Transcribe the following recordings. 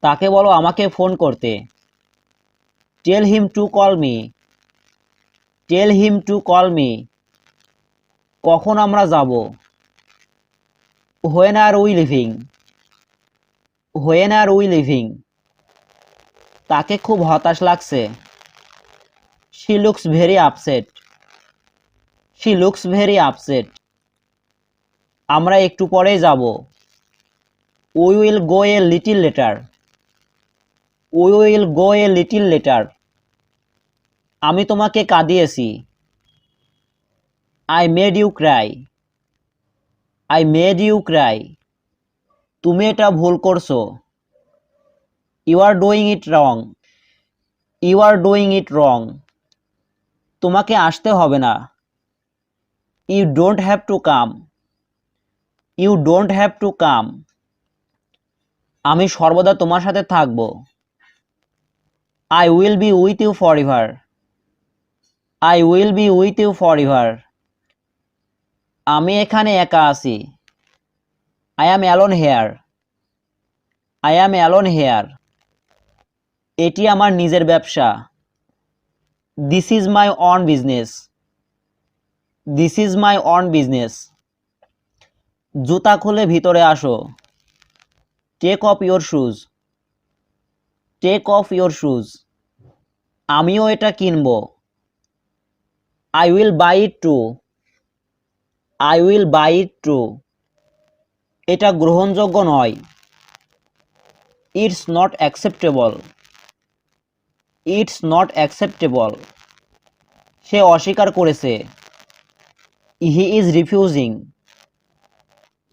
তাকে বলো আমাকে ফোন করতে। Tell him to call me. Tell him to call me. কখন আমরা যাব? When are we leaving. When are we leaving. তাকে খুব হতাশ লাগছে। She looks very upset. She looks very upset. আমরা একটু পরেই যাব। We will go a little later. We will go a little later. আমি তোমাকে কাঁদিয়েছি। I made you cry. I made you cry. তুমি এটা ভুল করছো। You are doing it wrong. You are doing it wrong. তোমাকে আসতে হবে না। You don't have to come. You don't have to come. আমি সর্বদা তোমার সাথে থাকব। I will be with you for ever. I will be with you for ever. আমি এখানে একা আছি। I am alone here. I am alone here. এটি আমার নিজের ব্যবসা। This is my own business. This is my own business. জুতা খুলে ভিতরে আসো। Take off your shoes. Take off your shoes. আমিও এটা কিনব। I will buy it too. I will buy it too. এটা গ্রহণযোগ্য নয়। It's not acceptable. It's not acceptable. সে অস্বীকার করেছে। He is refusing.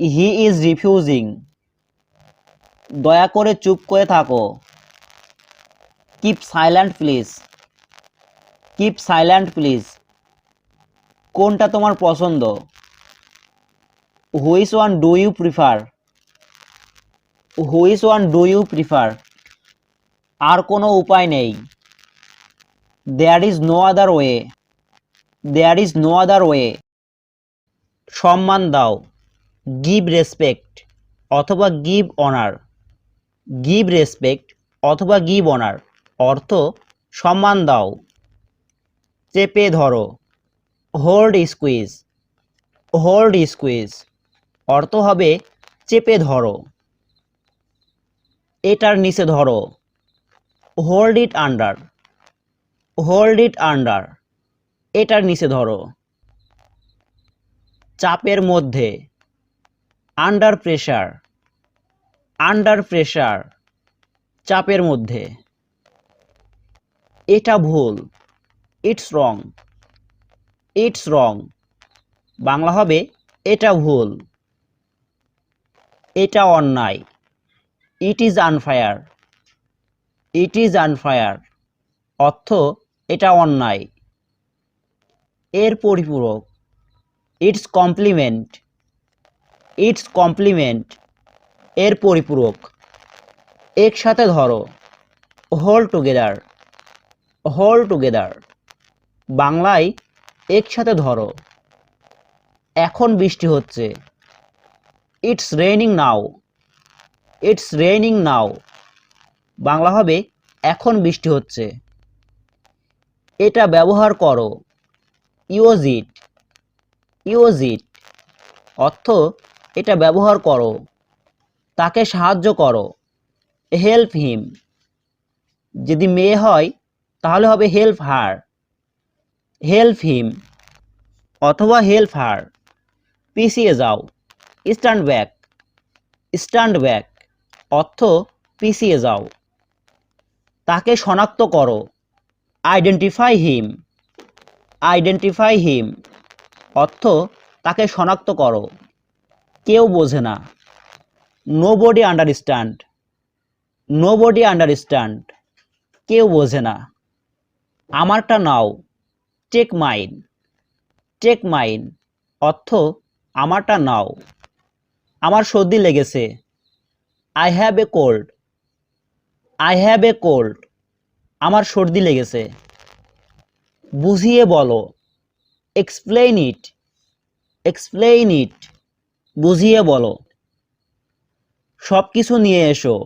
He is refusing. দয়া করে চুপ করে থাকো। Keep silent please. Keep silent please. কোনটা তোমার পছন্দ? Which one do you prefer? Which one do you prefer? আর কোনো উপায় নেই। There is no other way. There is no other way. সম্মান দাও। গিভ রেসপেক্ট অথবা গিভ অনার। গিভ রেসপেক্ট অথবা গিভ অনার অর্থ সম্মান দাও। চেপে ধরো। Hold squeeze. হোল্ড স্কুইজ অর্থ হবে চেপে ধরো। এটার নিচে ধরো। Hold it under. Hold it under এটার নিচে ধরো। চাপের মধ্যে। Under pressure. আন্ডার প্রেসার চাপের মধ্যে। এটা ভুল। It's wrong. It's wrong Bangla হবে এটা ভুল। এটা অন্যায়। It is unfair. It is unfair অর্থ এটা অন্যায়। এর পরিপূরক। It's complement. ইটস কমপ্লিমেন্ট এর পরিপূরক। একসাথে ধরো। Hold together. হোল্ড টুগেদার বাংলায় একসাথে ধরো। এখন বৃষ্টি হচ্ছে। It's raining now. It's raining now Bangla হবে এখন বৃষ্টি হচ্ছে। এটা ব্যবহার করো। Use it. ইউজ ইট অর্থ এটা ব্যবহার করো। তাকে সাহায্য করো। হেল্প হিম যদি মেয়ে হয় তাহলে হবে হেল্প হার। হেল্প হিম অথবা হেল্প হার। পিছিয়ে যাও। Stand back. স্ট্যান্ড ব্যাক অর্থ পিছিয়ে যাও। তাকে শনাক্ত করো। আইডেন্টিফাই হিম। আইডেন্টিফাই হিম অর্থ তাকে শনাক্ত করো। কেউ বোঝে না। Nobody understand. নোবডি আন্ডারস্ট্যান্ড কেউ বোঝে না। আমারটা নাও। Take mine. টেক মাইন অর্থ আমারটা নাও। আমার সর্দি লেগেছে। I have a cold. I have a cold আমার সর্দি লেগেছে। বুঝিয়ে বলো। এক্সপ্লেইন ইট। এক্সপ্লেইন ইট বুঝিয়ে বলো। সব কিছু নিয়ে এসো।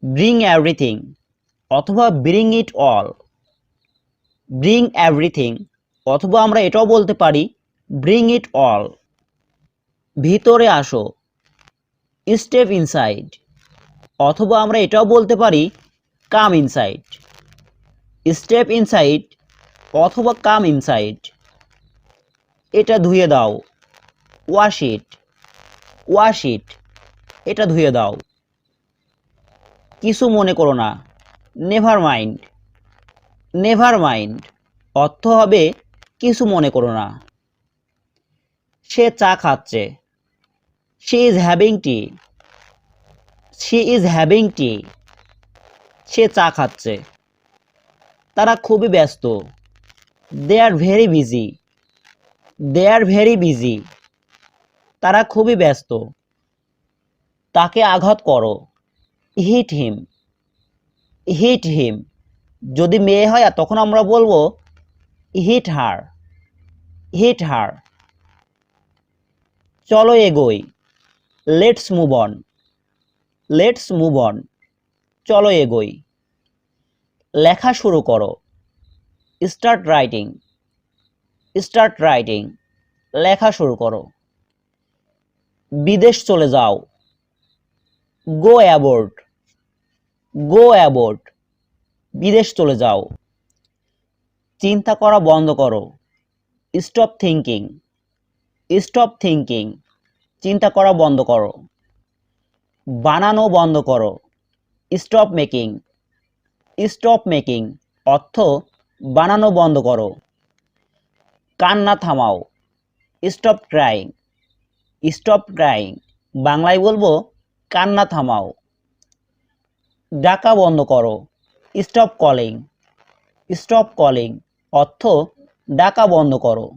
ব্রিং এভরিথিং অথবা bring it all. Bring everything অথবা আমরা এটাও বলতে পারি ব্রিং ইট অল। ভিতরে আসো, স্টেপ ইনসাইড অথবা আমরা এটাও বলতে পারি কাম ইনসাইড। স্টেপ ইনসাইড অথবা কাম ইনসাইড। এটা ধুয়ে দাও, ওয়াশ ইট। ওয়াশ ইট, এটা ধুয়ে দাও। কিছু মনে করো না, নেভার মাইন্ড। নেভার মাইন্ড অর্থ হবে কিছু মনে করো না। সে চা খাচ্ছে, she is having tea. She is having tea, সে চা খাচ্ছে। তারা খুবই ব্যস্ত, they are very busy. They are very busy, তারা খুবই ব্যস্ত। তাকে আঘাত করো, হিট হিম। হিট হিম যদি মেয়ে হয় তখন আমরা বলবো হিট হার। হিট হার। চলো এগোই, let's move on. Let's move on, চলো এগোই। লেখা শুরু করো, স্টার্ট রাইটিং। স্টার্ট রাইটিং, লেখা শুরু করো। বিদেশ চলে যাও, গো অ্যাবোর্ড। গো অ্যাবোর্ড, বিদেশ চলে যাও। চিন্তা করা বন্ধ করো, স্টপ থিঙ্কিং। স্টপ থিঙ্কিং, চিন্তা করা বন্ধ করো। বানানো বন্ধ করো, স্টপ মেকিং। স্টপ মেকিং অর্থ বানানো বন্ধ করো। কান্না থামাও, স্টপ ক্রাইং। স্টপ ক্রাইং, বাংলায় বলবো কান্না থামাও। ডাকা বন্ধ করো, স্টপ কলিং। স্টপ কলিং অর্থ ডাকা বন্ধ করো।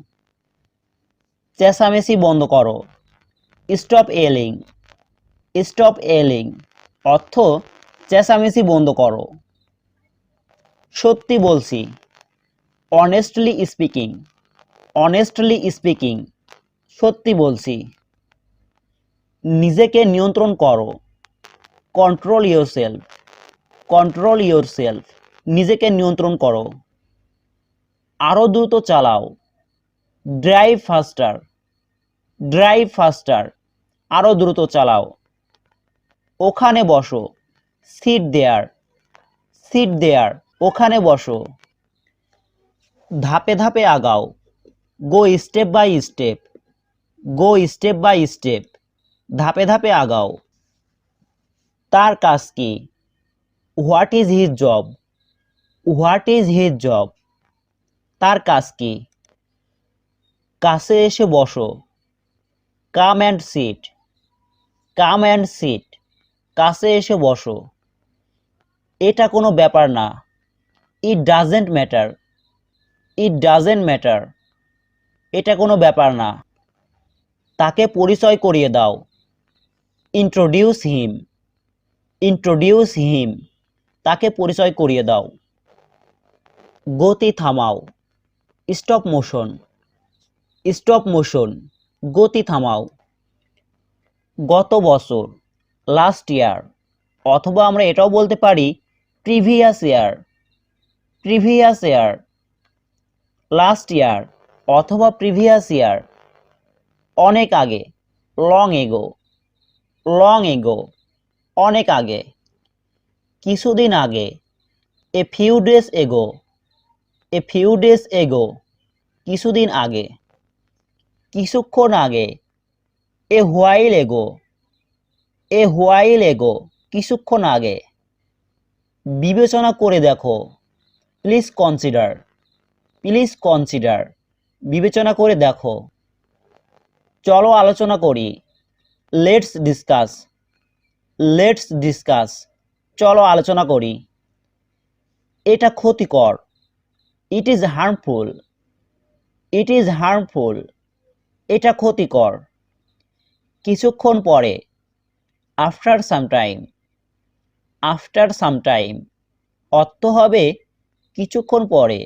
চেঁচামেচি বন্ধ করো, স্টপ এলিং। স্টপ এলিং অর্থ চেঁচামেচি বন্ধ করো। সত্যি বলছি, অনেস্টলি স্পিকিং। অনেস্টলি স্পিকিং, সত্যি বলছি। নিজেকে নিয়ন্ত্রণ করো, কন্ট্রোল ইয়োরসেলফ। কন্ট্রোল ইয়োরসেলফ, নিজেকে নিয়ন্ত্রণ করো। আরো দ্রুত চালাও, ড্রাইভ ফাস্টার। ড্রাইভ ফাস্টার, আরো দ্রুত চালাও। ওখানে বসো, সিট দেয়ার। সিট দেয়ার, ওখানে বসো। ধাপে ধাপে আগাও, go step by step. Go step by step, ধাপে ধাপে আগাও। তার কাজ কি, what is his job. What is his job, তার কাজ কি। কাছে এসে বসো, come and sit. Come and sit, কাছে এসে বসো। এটা কোনো ব্যাপার না, it doesn't matter. It doesn't matter, এটা কোনো ব্যাপার না। তাকে পরিচয় করিয়ে দাও, ইন্ট্রোডিউস হিম। ইন্ট্রোডিউস হিম, তাকে পরিচয় করিয়ে দাও। গতি থামাও, স্টপ মোশন। স্টপ মোশন, গতি থামাও। গত বছর, লাস্ট ইয়ার অথবা আমরা এটাও বলতে পারি previous year. Previous year, last year অথবা প্রিভিয়াস ইয়ার। অনেক আগে, লং এগো। লং এগো, অনেক আগে। কিছুদিন আগে, a few days ago. A few days ago, কিছুদিন আগে। কিছুক্ষণ আগে, এ হোয়াইল এগো। এ হোয়াইল এগো, কিছুক্ষণ আগে। বিবেচনা করে দেখো, প্লিজ কনসিডার। প্লিজ কনসিডার, বিবেচনা করে দেখো। চলো আলোচনা করি, লেটস ডিসকাস। লেটস ডিসকাস, চলো আলোচনা করি। এটা ক্ষতিকর, it is harmful. It is harmful, এটা ক্ষতিকর। কিছুক্ষণ পরে, after some time. After some time অর্থ হবে কিছুক্ষণ পরে।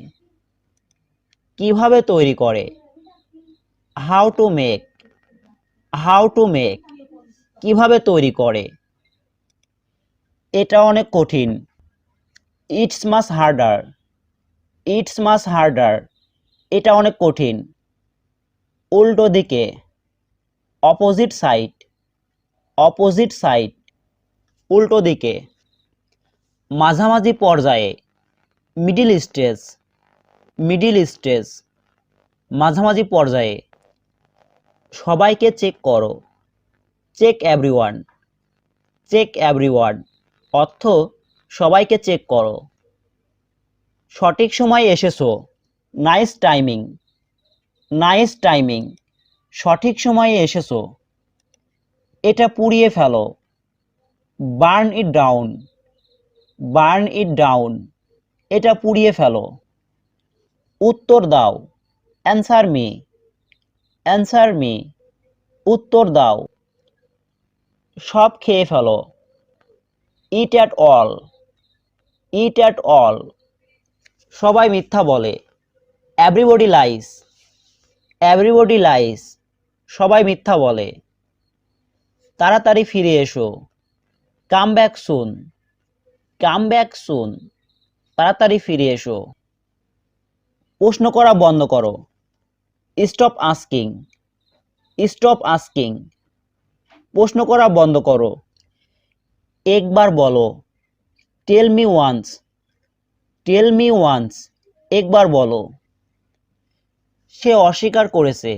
কিভাবে তৈরি করে, how to make. How to make, কিভাবে তৈরি করে। এটা অনেক কঠিন। It's much harder. It's much harder. এটা অনেক কঠিন। উল্টো দিকে। Opposite side. Opposite side. উল্টো দিকে। মাঝামাঝি পর্যায়ে। Middle stage. Middle stage. মাঝামাঝি পর্যায়ে। সবাইকে চেক করো। Check everyone. চেক এভরিওয়ান অর্থ সবাইকে চেক করো। সঠিক সময়ে এসেছো। Nice timing. Nice timing. সঠিক সময়ে এসেছো। এটা পুড়িয়ে ফেলো। Burn it down. Burn it down. এটা পুড়িয়ে ফেলো। উত্তর দাও। Answer me. Answer me. উত্তর দাও। সব খেয়ে ফেলো। Eat at all. Eat at all. সবাই মিথ্যা বলে। Everybody lies. Everybody lies. সবাই মিথ্যা বলে। তাড়াতাড়ি ফিরে এসো। Come back soon. Come back soon. তাড়াতাড়ি ফিরে এসো। প্রশ্ন করা বন্ধ করো। Stop asking. Stop asking. প্রশ্ন করা বন্ধ করো। একবার বলো। Tell me once. Tell me once. একবার বলো। সে অস্বীকার করেছে।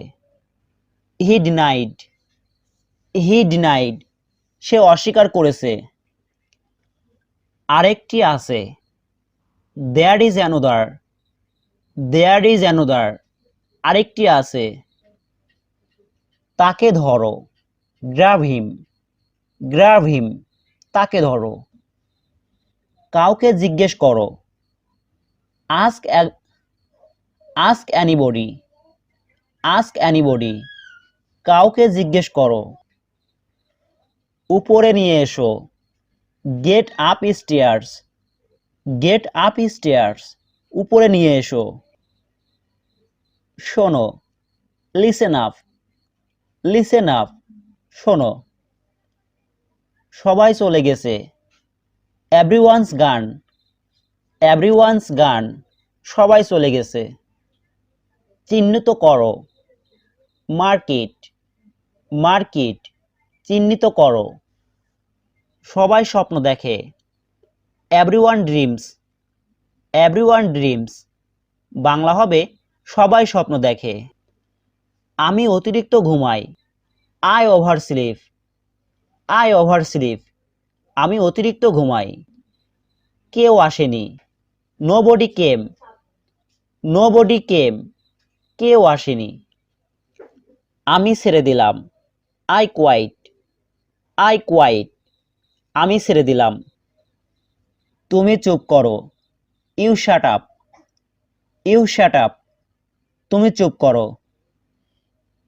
হি ডিনাইড। হি ডিনাইড। সে অস্বীকার করেছে। আরেকটি আছে। There is another. There is another. আরেকটি আছে। তাকে ধরো। Grab him. Grab him. তাকে ধরো। কাউকে জিজ্ঞেস করো। Ask ask anybody. Ask anybody. কাউকে জিজ্ঞেস করো। উপরে নিয়ে এসো। Get upstairs. Get upstairs. উপরে নিয়ে এসো। শোনো। Listen up. Listen up. শোনো। সবাই চলে গেছে। এভরিওয়ানস গান। এভরিওয়ানস গান। সবাই চলে গেছে। চিহ্নিত করো। মার্কিট। মার্কিট। চিহ্নিত করো। সবাই স্বপ্ন দেখে। Everyone dreams. Everyone dreams. Bangla হবে সবাই স্বপ্ন দেখে। আমি অতিরিক্ত ঘুমাই। I oversleep. I oversleep. আমি অতিরিক্ত ঘুমাই। কেউ আসেনি। Nobody came. Nobody came. কেউ আসেনি। আমি ছেড়ে দিলাম। I quite. I quite. আমি ছেড়ে দিলাম। তুমি চুপ করো। You shut up. You shut up. তুমি চুপ করো।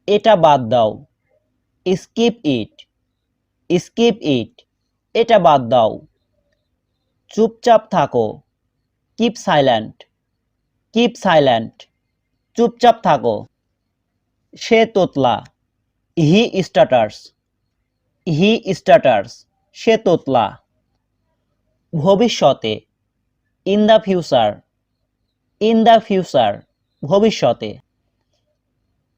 এটা বাদ দাও। Skip it. Skip it. এটা বাদ দাও। চুপচাপ থাকো। Keep silent. Keep silent. চুপচাপ থাকো। সে তোতলা। হি স্টাটার্স। হি স্টাটার্স। সে তোতলা। ভবিষ্যতে। In the future. In the future. ভবিষ্যতে।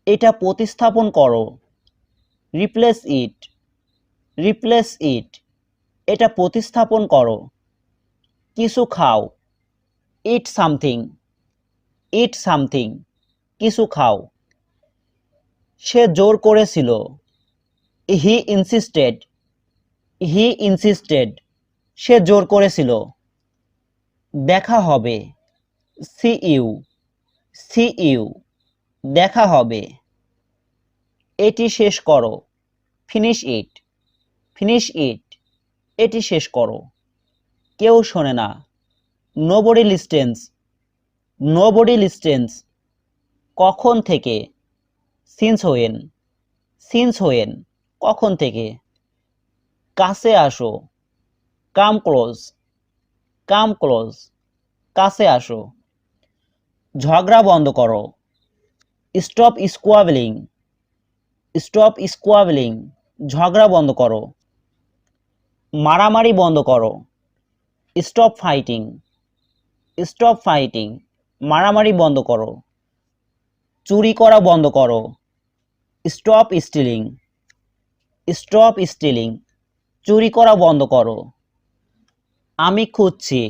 এটা প্রতিস্থাপন করো। রিপ্লেস ইট। রিপ্লেস ইট। এটা প্রতিস্থাপন করো। কিছু খাও। ইট সামথিং। ইট সামথিং। কিছু খাও। সে জোর করেছিল। He insisted. He insisted. সে জোর করেছিল। দেখা হবে। See you. See you. দেখা হবে। এটি শেষ করো। Finish it. Finish it. এটি শেষ করো। কেউ শোনে না। Nobody listens. Nobody listens. কখন থেকে। Since when. Since when. কখন থেকে। কাছে আসো। Come close. Come close. কাছে আসো। ঝগড়া বন্ধ করো। Stop squabbling. Stop squabbling. ঝগড়া বন্ধ করো। মারামারি বন্ধ করো। স্টপ ফাইটিং, স্টপ ফাইটিং, মারামারি বন্ধ করো। চুরি করা বন্ধ করো। স্টপ স্টিলিং, স্টপ স্টিলিং, চুরি করা বন্ধ করো। আমি খুঁজছি,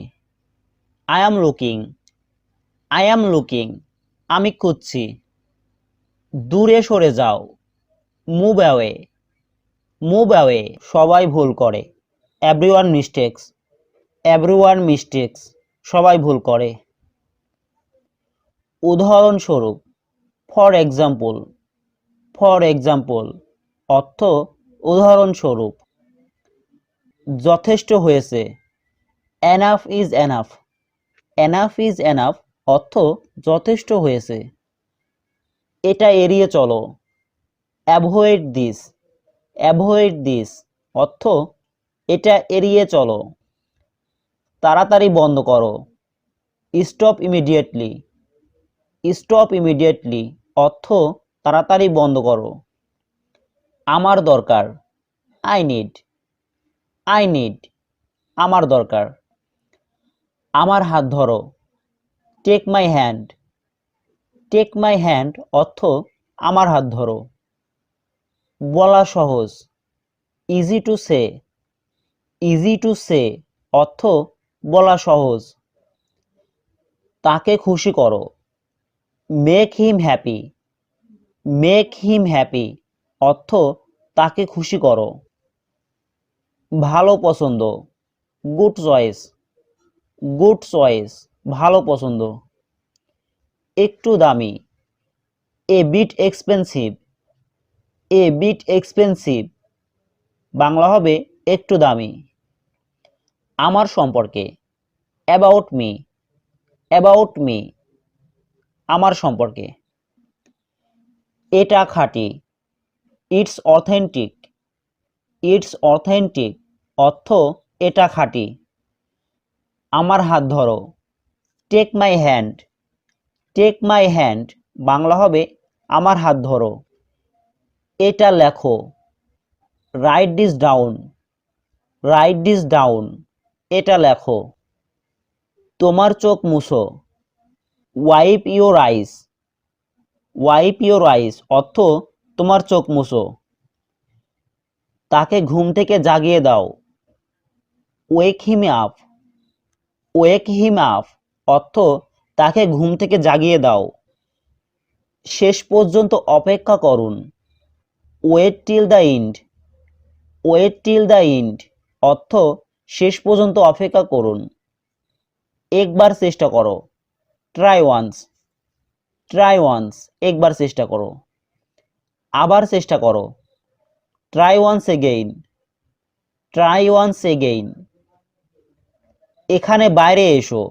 I am looking, I am looking, আমি খুঁজছি। দূরে সরে যাও, মুভ অ্যাওয়ে, মুভ অ্যাওয়ে, সবাই ভুল করে। এভরিওয়ান মিস্টেক্স, এভরিওয়ান মিস্টেক্স, সবাই ভুল করে। উদাহরণস্বরূপ, ফর এক্সাম্পল, ফর এক্সাম্পল, অর্থ উদাহরণস্বরূপ। যথেষ্ট হয়েছে, enough is enough, enough is enough, অর্থ যথেষ্ট হয়েছে। এটা এড়িয়ে চলো, অ্যাভয়েড দিস, অ্যাভয়েড দিস, অর্থ এটা এড়িয়ে চলো। তাড়াতাড়ি বন্ধ করো, স্টপ ইমিডিয়েটলি, স্টপ ইমিডিয়েটলি, অর্থ তাড়াতাড়ি বন্ধ করো। আমার দরকার, আই নিড, আই নিড, আমার দরকার। আমার হাত ধরো, take my hand, take my hand, অর্থ আমার হাত ধরো। বলা সহজ, easy to say, easy to say, অর্থ বলা সহজ। তাকে খুশি করো, make him happy, make him happy, অর্থ তাকে খুশি করো। ভালো পছন্দ, গুড চয়েস, গুড চয়েস, ভালো পছন্দ। একটু দামি, a bit expensive, a bit expensive, Bangla হবে একটু দামি। আমার সম্পর্কে, অ্যাবাউট মি, অ্যাবাউট মি, আমার সম্পর্কে। এটা খাঁটি, ইটস অথেন্টিক, ইটস অথেন্টিক, অর্থ এটা খাঁটি। আমার হাত ধরো, take my hand, take my hand, Bangla হবে আমার হাত ধরো। এটা লেখো, write this down, write this down, এটা লেখো। তোমার চোখ মুছো, wipe your eyes, wipe your eyes, অর্থ তোমার চোখ মুছো। তাকে ঘুম থেকে জাগিয়ে দাও, ওয়েক হিম আপ, ওয়েক হিম আপ, অর্থ তাকে ঘুম থেকে জাগিয়ে দাও। শেষ পর্যন্ত অপেক্ষা করুন, wait till the end, wait till the end, অর্থ শেষ পর্যন্ত অপেক্ষা করুন। একবার চেষ্টা করো, ট্রাই ওয়ান্স, ট্রাই ওয়ান্স, একবার চেষ্টা করো। আবার চেষ্টা করো, try once again, try once again. এখানে বাইরে এসো,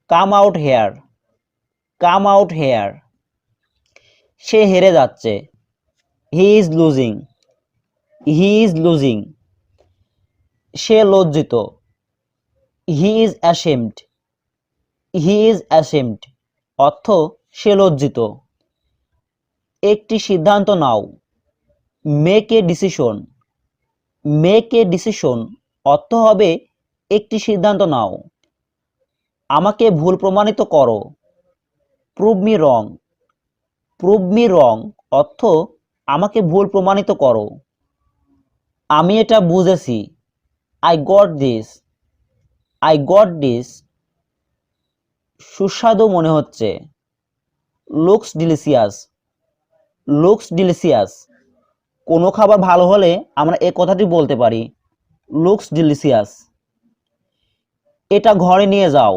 come out here, come out here. সে হেরে যাচ্ছে, he is losing, he is losing. সে লজ্জিত, he is ashamed, he is ashamed, অর্থ সে লজ্জিত। একটি সিদ্ধান্ত নাও, make a decision, make a decision, অর্থ হবে একটি সিদ্ধান্ত নাও। আমাকে ভুল প্রমাণিত করো, prove me wrong, prove me wrong, অর্থ আমাকে ভুল প্রমাণিত করো। আমি এটা বুঝেছি, I got this, I got this. সুস্বাদু মনে হচ্ছে, লুকস ডিলিশিয়াস, লুকস ডিলিশিয়াস। কোনো খাবার ভালো হলে আমরা এই কথাটি বলতে পারি, লুকস ডিলিশিয়াস। এটা ঘরে নিয়ে যাও,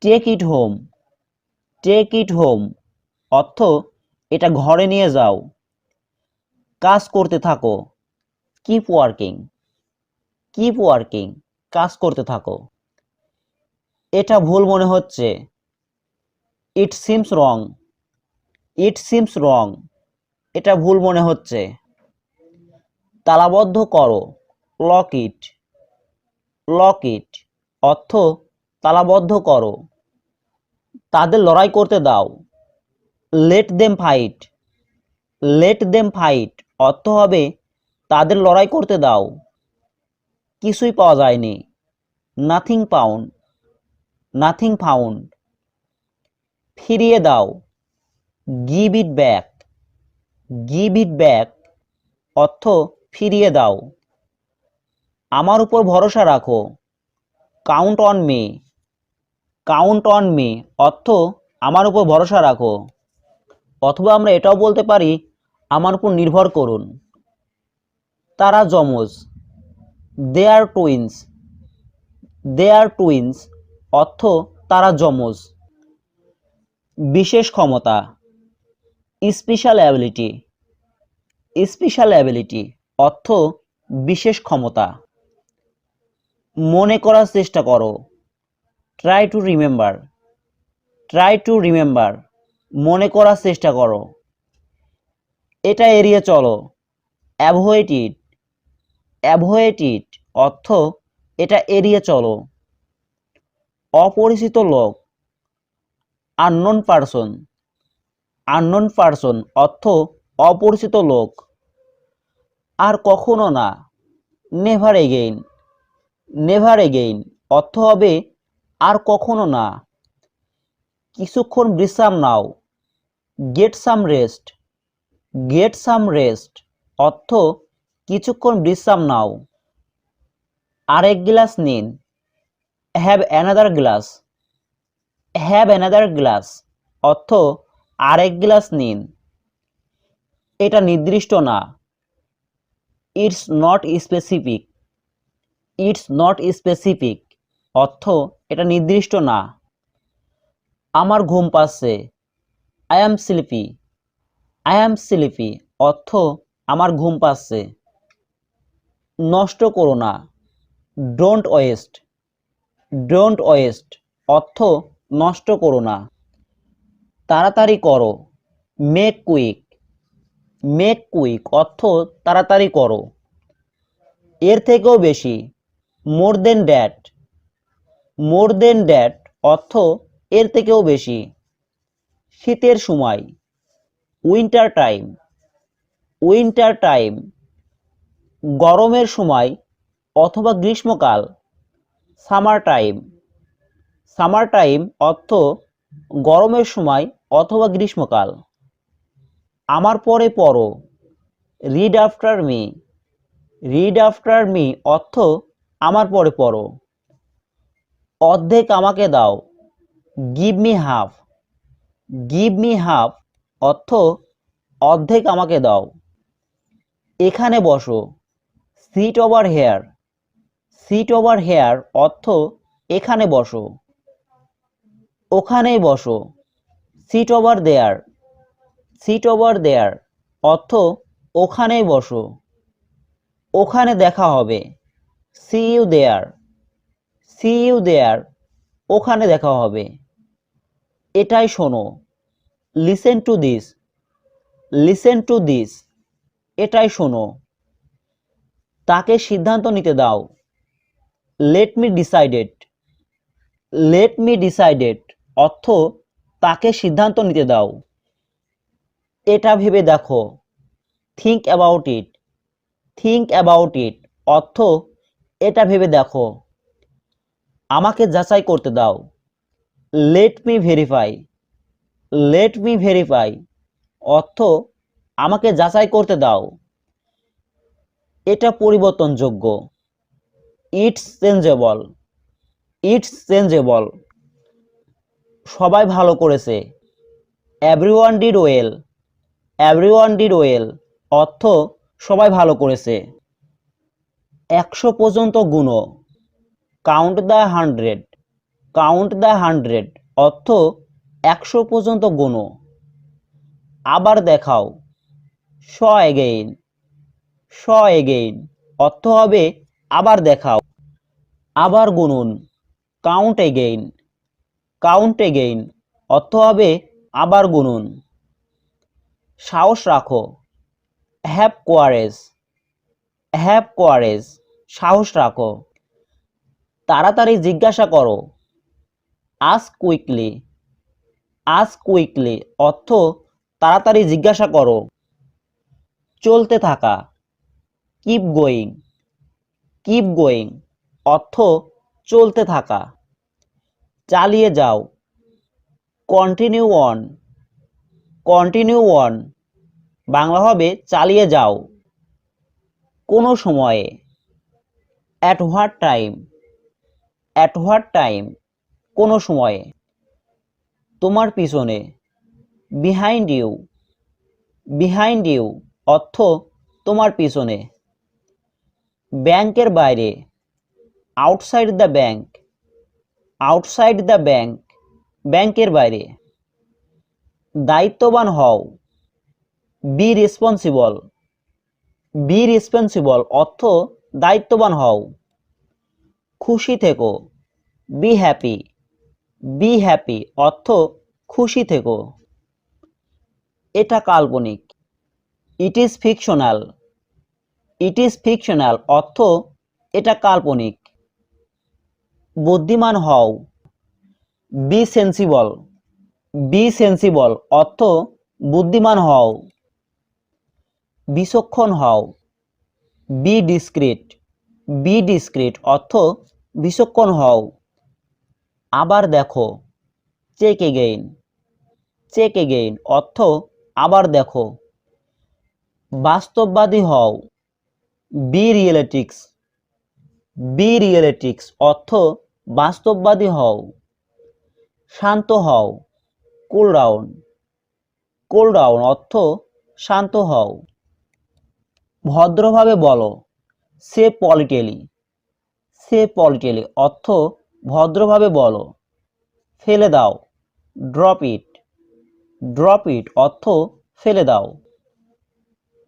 take it home, take it home, অর্থ এটা ঘরে নিয়ে যাও। কাজ করতে থাকো, কিপ ওয়ার্কিং, কিপ ওয়ার্কিং, কাজ করতে থাকো। এটা ভুল মনে হচ্ছে, it seems wrong, it seems রং, এটা ভুল মনে হচ্ছে। তালাবদ্ধ করো, লক ইট, লক ইট, অর্থ তালাবদ্ধ করো। তাদের লড়াই করতে দাও, let them fight, let them fight, অর্থ হবে তাদের লড়াই করতে দাও। কিছুই পাওয়া যায়নি, নাথিং পাউন্ড, নাথিং ফাউন্ড। ফিরিয়ে দাও, give it back, give it back অর্থ ফিরিয়ে দাও। আমার উপর ভরসা রাখো, count on me, count on me অর্থ আমার উপর ভরসা রাখো। অথবা আমরা এটাও বলতে পারি আমার উপর নির্ভর করুন। তারা যমজ, দে আর টুইন্স, দে আর টুইন্স অর্থ তারা যমজ। বিশেষ ক্ষমতা, স্পেশাল অ্যাবিলিটি, স্পেশাল অ্যাবিলিটি অর্থ বিশেষ ক্ষমতা। মনে করার চেষ্টা করো, try to remember, try to remember মনে করার চেষ্টা করো। এটা এড়িয়ে চলো, অ্যাভয়েড ইট, অ্যাভয়েড ইট অর্থ এটা এড়িয়ে চলো। অপরিচিত লোক, আননোন পারসন, আননোন পারসন অর্থ অপরিচিত লোক। আর কখনো না, নেভার এগেইন, নেভার এগেইন অর্থ হবে আর কখনো না। কিছুক্ষণ বিশ্রাম নাও, get some rest, get some rest অর্থ কিছুক্ষণ বিশ্রাম নাও। আরেক গ্লাস নিন, have another glass, have another glass অর্থ আরেক গ্লাস নিন। এটা নির্দিষ্ট না, it's not specific, it's not specific অর্থ এটা নির্দিষ্ট না। আমার ঘুম পাচ্ছে, I am sleepy, I am sleepy অর্থ আমার ঘুম পাচ্ছে। নষ্ট করো না, ডোন্ট ওয়েস্ট, ডোন্ট ওয়েস্ট অর্থ নষ্ট করো না। তাড়াতাড়ি করো, মেক কুইক, মেক কুইক অর্থ তাড়াতাড়ি করো। এর থেকেও বেশি, মোর দেন দ্যাট, মোর দেন দ্যাট অর্থ এর থেকেও বেশি। শীতের সময়, উইন্টার টাইম, উইন্টার টাইম গরমের সময় অথবা গ্রীষ্মকাল, সামার টাইম, সামার টাইম অর্থ গরমের সময় অথবা গ্রীষ্মকাল। আমার পরে পড়ো, read after me, read after me অর্থ আমার পরে পড়ো। অর্ধেক আমাকে দাও, give me half, give me half অর্থ অর্ধেক আমাকে দাও। এখানে বসো, sit over here, sit over here অর্থ এখানে বসো। ওখানেই বসো, sit over there, sit over there অর্থ ওখানেই বসো। ওখানে দেখা হবে, see you there, see you there ওখানে দেখা হবে। এটাই শোনো, listen to this, listen to this এটাই শোনো। তাকে সিদ্ধান্ত নিতে দাও, let me decided, let me decided অর্থ তাকে সিদ্ধান্ত নিতে দাও। এটা ভেবে দেখো, think about it, think about it অর্থ এটা ভেবে দেখো। আমাকে যাচাই করতে দাও, let me verify, let me verify অর্থ আমাকে যাচাই করতে দাও। এটা পরিবর্তনযোগ্য, ইটস চেঞ্জেবল, ইটস চেঞ্জেবল। সবাই ভালো করেছে, everyone did well, everyone did well অর্থ সবাই ভালো করেছে। 100 পর্যন্ত গুনো, কাউন্ট দ্য 100, কাউন্ট দ্য 100 অর্থ 100 পর্যন্ত গুনো। আবার দেখাও, শ এগেইন, শ এগেইন অর্থ হবে আবার দেখাও। আবার গুনুন, কাউন্ট এগেইন, কাউন্ট এগেইন অর্থ হবে আবার গুনুন। সাহস রাখো, হ্যাভ কোয়ারেজ, হ্যাভ কোয়ারেজ সাহস রাখো। তাড়াতাড়ি জিজ্ঞাসা করো, আস্ক কুইকলি, আস্ক কুইকলি অর্থ তাড়াতাড়ি জিজ্ঞাসা করো। চলতে থাকা, কিপ গোয়িং, কিপ গোয়িং অর্থ চলতে থাকা। চালিয়ে যাও, continue on, continue on, Bangla হবে চালিয়ে যাও। কোনো সময়ে, at what time, at what time, কোনো সময়ে। তোমার পিছনে, বিহাইন্ড ইউ, বিহাইন্ড ইউ, অর্থ তোমার পিছনে। ব্যাংকের বাইরে, outside the bank, outside the bank, ব্যাংকের বাইরে। দায়িত্ববান হও, বি রেসপন্সিবল, বি রেসপন্সিবল, অর্থ দায়িত্ববান হও। খুশি থেকো, বি হ্যাপি, বি হ্যাপি, অর্থ খুশি থেকো। এটা কাল্পনিক, it is fictional, it is fictional, অর্থ এটা কাল্পনিক। বুদ্ধিমান হও, বি সেন্সিবল, বি সেন্সিবল, অর্থ বুদ্ধিমান হও। বিচক্ষণ হও, বি ডিসক্রিট, বি ডিসক্রিট, অর্থ বিচক্ষণ হও। আবার দেখো, চেক এগেইন, চেক এগেইন, অর্থ আবার দেখো। বাস্তববাদী হও, বি রিয়েলিস্টিক্স, বি রিয়েলিস্টিক্স, অর্থ বাস্তববাদী হও। শান্ত হও, কুল ডাউন, কুল ডাউন, অর্থ শান্ত হও। ভদ্রভাবে বলো, সে পলিটেলি, সে পলিটেলি, অর্থ ভদ্রভাবে বলো। ফেলে দাও, ড্রপ ইট, ড্রপ ইট, অর্থ ফেলে দাও।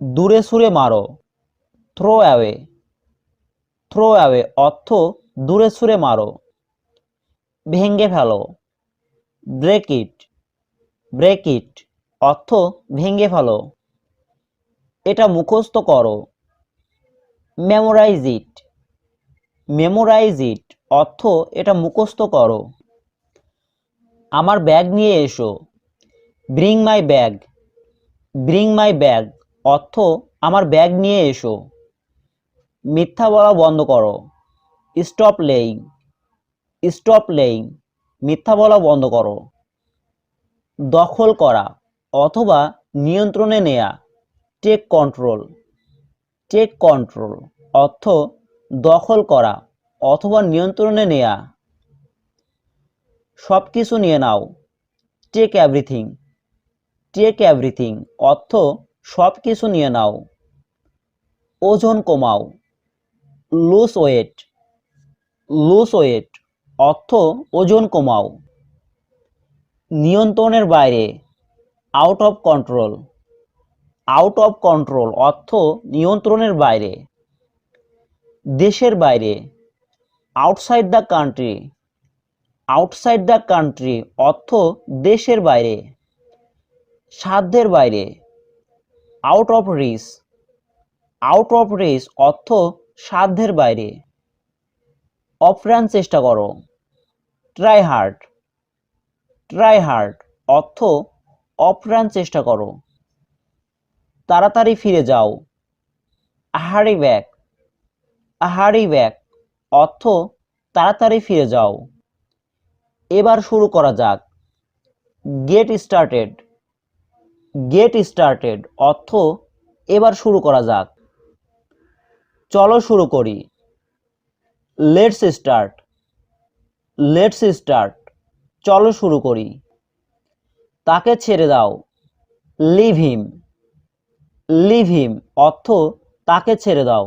দূরে সুরে মারো, থ্রো অ্যাওয়ে, থ্রো অ্যাওয়ে, অর্থ দূরে সুরে মারো। ভেঙে ফেলো, ব্রেক ইট, ব্রেক ইট, অর্থ ভেঙে ফেলো। এটা মুখস্থ করো, মেমোরাইজ ইট, মেমোরাইজ ইট, অর্থ এটা মুখস্থ করো। আমার ব্যাগ নিয়ে এসো, bring my bag, bring my bag, অর্থ আমার ব্যাগ নিয়ে এসো। মিথ্যা বলা বন্ধ করো, স্টপ লেইং, স্টপ লেইং, মিথ্যা বলা বন্ধ করো। দখল করা অথবা নিয়ন্ত্রণে নেয়া, টেক কন্ট্রোল, টেক কন্ট্রোল, অর্থ দখল করা অথবা নিয়ন্ত্রণে নেয়া। সব কিছু নিয়ে নাও, টেক এভরিথিং, টেক এভরিথিং, অর্থ সব কিছু নিয়ে নাও। ওজন কমাও, লুজ ওয়েট, লুজ ওয়েট, অর্থ ওজন কমাও। নিয়ন্ত্রণের বাইরে, out of control, out of control, অর্থ নিয়ন্ত্রণের বাইরে। দেশের বাইরে, outside the country, outside the country, অর্থ দেশের বাইরে। সাধ্যের বাইরে, out of reach, out of reach, অর্থ সাধ্যের বাইরে। অপ্রাণ চেষ্টা করো, ট্রাই হার্ড, ট্রাই হার্ড, অর্থ অপ্রাণ চেষ্টা করো। তাড়াতাড়ি ফিরে যাও, হারি ব্যাক, হারি ব্যাক, অর্থ তাড়াতাড়ি ফিরে যাও। এবার শুরু করা যাক, গেট স্টার্টেড, গেট স্টার্টেড, অর্থ এবার শুরু করা যাক। চলো শুরু করি, লেটস স্টার্ট, লেটস স্টার্ট, চলো শুরু করি। তাকে ছেড়ে দাও, লিভ হিম, লিভ হিম, অর্থ তাকে ছেড়ে দাও।